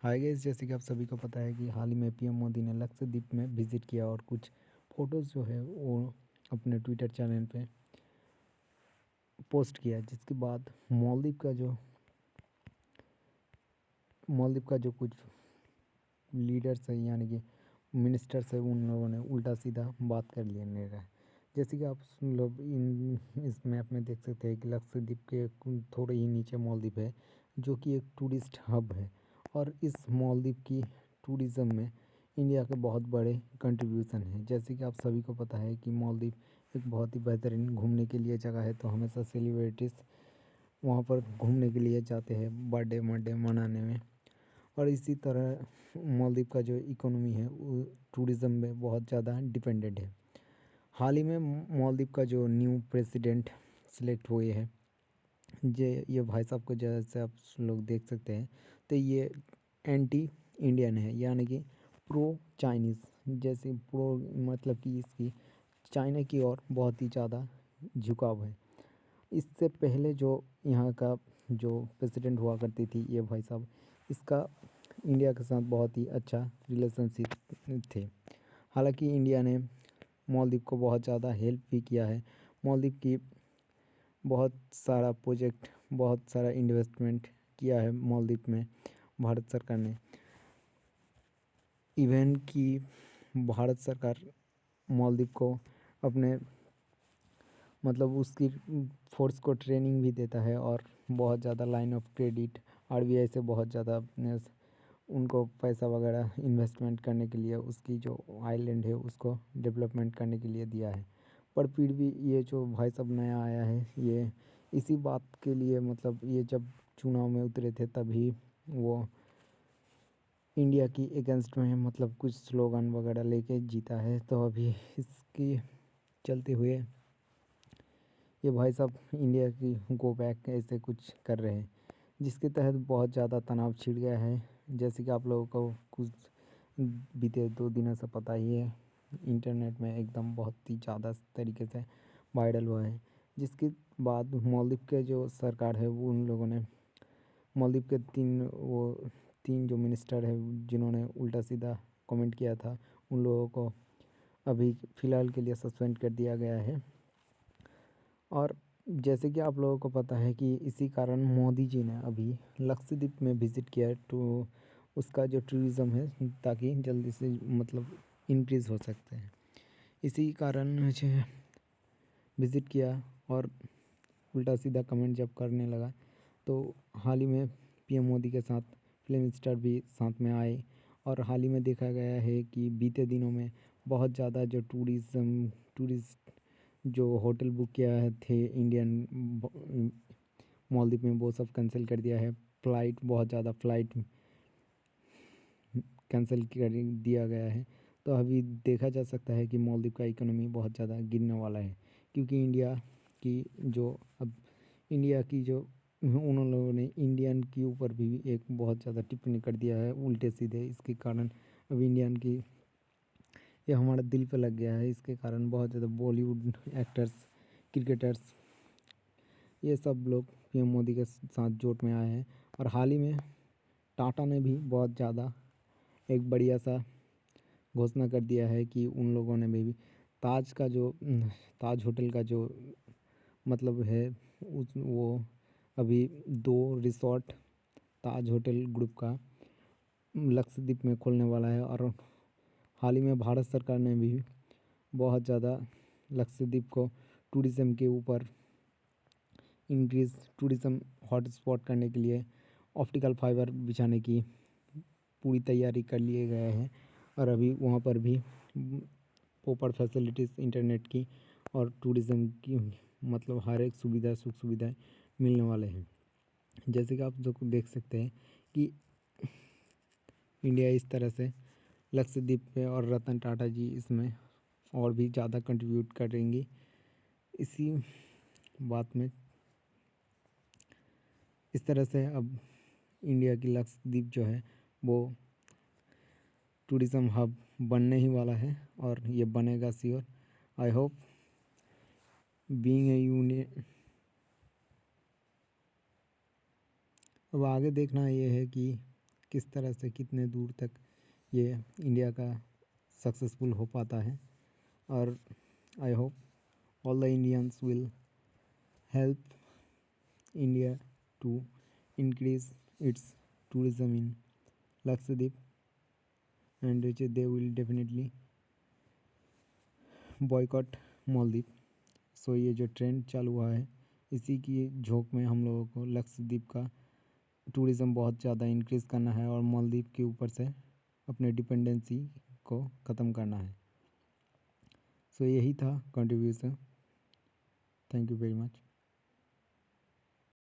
Hi guys, जैसे कि आप सभी को पता है कि हाल ही में पीएम मोदी ने लक्षद्वीप में विज़िट किया और कुछ फ़ोटोज़ जो है वो अपने ट्विटर चैनल पे पोस्ट किया, जिसके बाद मालदीव का जो कुछ लीडर्स है यानी कि मिनिस्टर्स है, उन लोगों ने उल्टा सीधा बात कर लिया रहा है। जैसे कि आप लोग इस मैप में देख सकते हैं कि लक्षद्वीप के थोड़े ही नीचे मालदीव है, जो कि एक टूरिस्ट हब है। और इस मालदीव की टूरिज़्म में इंडिया के बहुत बड़े कंट्रीब्यूशन है। जैसे कि आप सभी को पता है कि मालदीव एक बहुत ही बेहतरीन घूमने के लिए जगह है, तो हमेशा सेलिब्रिटीज़ वहाँ पर घूमने के लिए जाते हैं बर्थडे मनाने में। और इसी तरह मालदीव का जो इकोनॉमी है वो टूरिज़्म में बहुत ज़्यादा डिपेंडेंट है। हाल ही में मालदीव का जो न्यू प्रेसिडेंट सिलेक्ट हुए हैं, ये भाई साहब को जैसे आप लोग देख सकते हैं, तो ये एंटी इंडियन है, यानी कि प्रो चाइनीज़। जैसे प्रो मतलब कि इसकी चाइना की ओर बहुत ही ज़्यादा झुकाव है। इससे पहले जो यहाँ का जो प्रेसिडेंट हुआ करती थी ये भाई साहब, इसका इंडिया के साथ बहुत ही अच्छा रिलेशनशिप थे। हालांकि इंडिया ने मालदीव को बहुत ज़्यादा हेल्प भी किया है। मालदीव की बहुत सारा प्रोजेक्ट, बहुत सारा इन्वेस्टमेंट किया है मालदीव में भारत सरकार ने। इवन कि भारत सरकार मालदीव को अपने मतलब उसकी फोर्स को ट्रेनिंग भी देता है और बहुत ज़्यादा लाइन ऑफ क्रेडिट आरबीआई से बहुत ज़्यादा उनको पैसा वगैरह इन्वेस्टमेंट करने के लिए उसकी जो आइलैंड है उसको डेवलपमेंट करने के लिए दिया है। पर फिर भी ये जो भाई साहब नया आया है, ये इसी बात के लिए मतलब ये जब चुनाव में उतरे थे तभी वो इंडिया की अगेंस्ट में मतलब कुछ स्लोगन वगैरह लेके जीता है। तो अभी इसकी चलते हुए ये भाई साहब इंडिया की गो बैक ऐसे कुछ कर रहे हैं, जिसके तहत बहुत ज़्यादा तनाव छिड़ गया है। जैसे कि आप लोगों को कुछ बीते 2 दिनों से पता ही है, इंटरनेट में एकदम बहुत ही ज़्यादा तरीके से वायरल हुआ है। जिसके बाद मालदीव के जो सरकार है वो उन लोगों ने मालदीव के तीन जो मिनिस्टर है जिन्होंने उल्टा सीधा कमेंट किया था, उन लोगों को अभी फ़िलहाल के लिए सस्पेंड कर दिया गया है। और जैसे कि आप लोगों को पता है कि इसी कारण मोदी जी ने अभी लक्षद्वीप में विज़िट किया है, तो उसका जो टूरिज़्म है ताकि जल्दी से मतलब इंक्रीज़ हो सकते हैं। इसी कारण मुझे विज़िट किया और उल्टा सीधा कमेंट जब करने लगा, तो हाल ही में पीएम मोदी के साथ फिल्म स्टार भी साथ में आए। और हाल ही में देखा गया है कि बीते दिनों में बहुत ज़्यादा जो टूरिस्ट जो होटल बुक किया है थे इंडियन मालदीव में, वो सब कैंसिल कर दिया है। बहुत ज़्यादा फ़्लाइट कैंसिल कर दिया गया है। तो अभी देखा जा सकता है कि मालदीव का इकोनॉमी बहुत ज़्यादा गिरने वाला है, क्योंकि इंडिया की जो उन लोगों ने इंडियन के ऊपर भी एक बहुत ज़्यादा टिप्पणी कर दिया है उल्टे सीधे। इसके कारण अब इंडियन की ये हमारा दिल पे लग गया है। इसके कारण बहुत ज़्यादा बॉलीवुड एक्टर्स, क्रिकेटर्स, ये सब लोग पीएम मोदी के साथ जोट में आए हैं। और हाल ही में टाटा ने भी बहुत ज़्यादा एक बढ़िया सा घोषणा कर दिया है कि उन लोगों ने भी ताज होटल का जो मतलब है वो अभी 2 रिसॉर्ट ताज होटल ग्रुप का लक्षद्वीप में खोलने वाला है। और हाल ही में भारत सरकार ने भी बहुत ज़्यादा लक्षद्वीप को टूरिज़्म के ऊपर टूरिज़्म हॉटस्पॉट करने के लिए ऑप्टिकल फाइबर बिछाने की पूरी तैयारी कर लिए गए हैं। और अभी वहाँ पर भी प्रॉपर फैसिलिटीज़ इंटरनेट की और टूरिज़्म की मतलब हर एक सुख सुविधाएं मिलने वाले हैं। जैसे कि आप लोग देख सकते हैं कि इंडिया इस तरह से लक्षद्वीप पे और रतन टाटा जी इसमें और भी ज़्यादा कंट्रीब्यूट करेंगी। इसी बात में इस तरह से अब इंडिया की लक्षद्वीप जो है वो टूरिज़्म हब बनने ही वाला है और ये बनेगा sure. I hope being A union. अब आगे देखना ये है कि किस तरह से कितने दूर तक ये इंडिया का सक्सेसफुल हो पाता है। और I hope all the Indians will help India to increase its tourism in Lakshadweep, and which they will definitely boycott Maldives. So ये जो ट्रेंड चालू हुआ है इसी की झोंक में हम लोगों को लक्षद्वीप का टूरिज़्म बहुत ज़्यादा इंक्रीज़ करना है और मालदीव के ऊपर से अपने डिपेंडेंसी को ख़त्म करना है। सो यही था contribution. Thank you very much.